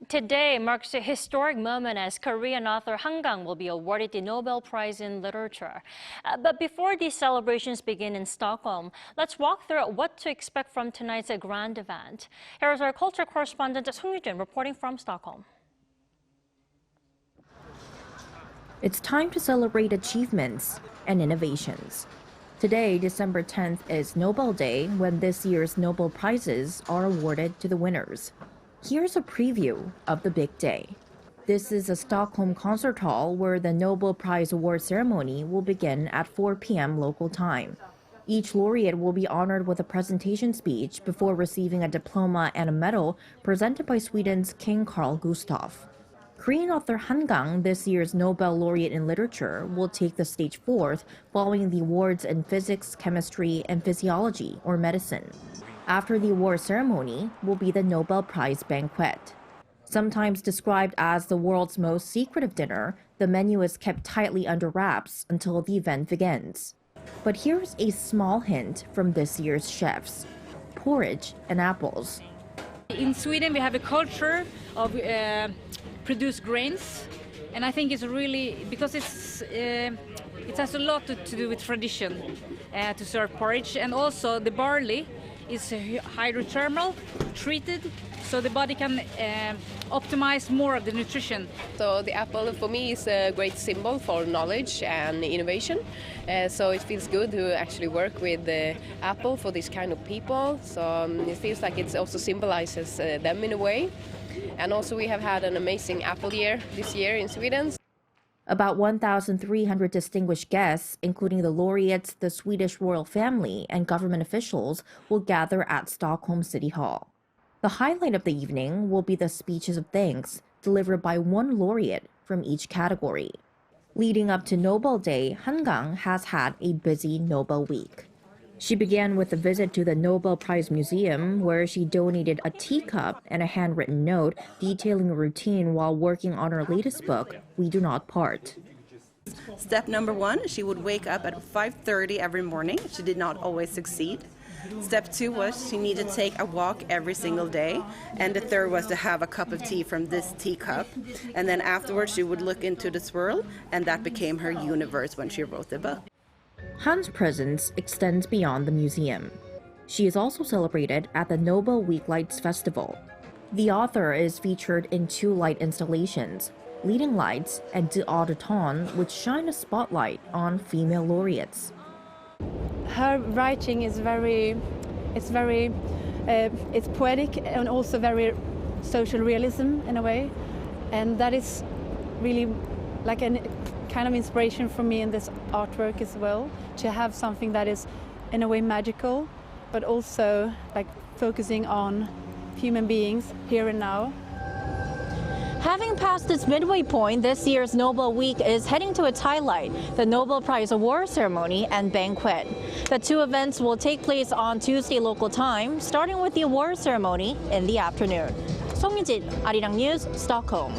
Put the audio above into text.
Today marks a historic moment as Korean author Han Kang will be awarded the Nobel Prize in Literature. But before these celebrations begin in Stockholm, let's walk through what to expect from tonight's grand event. Here is our culture correspondent Song Yoo-jin reporting from Stockholm. It's time to celebrate achievements and innovations. Today, December 10th, is Nobel Day, when this year's Nobel Prizes are awarded to the winners. Here's a preview of the big day. This is the Stockholm Concert Hall, where the Nobel Prize award ceremony will begin at 4 p.m. local time. Each laureate will be honored with a presentation speech before receiving a diploma and a medal presented by Sweden's King Carl Gustaf. Korean author Han Kang, this year's Nobel laureate in literature, will take the stage fourth following the awards in physics, chemistry, and physiology or medicine. After the award ceremony will be the Nobel Prize banquet. Sometimes described as the world's most secretive dinner, the menu is kept tightly under wraps until the event begins. But here's a small hint from this year's chefs: porridge and apples. In Sweden, we have a culture of produce grains, and I think it's really because it has a lot to do with tradition to serve porridge, and also the barley is hydrothermal treated, so the body can optimize more of the nutrition. So the apple for me is a great symbol for knowledge and innovation. So it feels good to actually work with the apple for this kind of people. So it feels like it also symbolizes them in a way. And also we have had an amazing apple year this year in Sweden. About 1,300 distinguished guests, including the laureates, the Swedish royal family, and government officials, will gather at Stockholm City Hall. The highlight of the evening will be the speeches of thanks delivered by one laureate from each category. Leading up to Nobel Day, Han Kang has had a busy Nobel week. She began with a visit to the Nobel Prize Museum, where she donated a teacup and a handwritten note detailing a routine while working on her latest book, We Do Not Part. Step number one, she would wake up at 5:30 every morning. She did not always succeed. Step two was she needed to take a walk every single day. And the third was to have a cup of tea from this teacup. And then afterwards she would look into the swirl, and that became her universe when she wrote the book. Han's presence extends beyond the museum. She is also celebrated at the Nobel Week Lights Festival. The author is featured in 2 light installations, Leading Lights and De Auditon, which shine a spotlight on female laureates. Her writing is it's poetic and also very social realism in a way, and that is really like a kind of inspiration for me in this artwork as well, to have something that is in a way magical, but also like focusing on human beings here and now. Having passed its midway point, this year's Nobel Week is heading to its highlight, the Nobel Prize award ceremony and banquet. The 2 events will take place on Tuesday local time, starting with the award ceremony in the afternoon. Song Yoo-jin, Arirang News, Stockholm.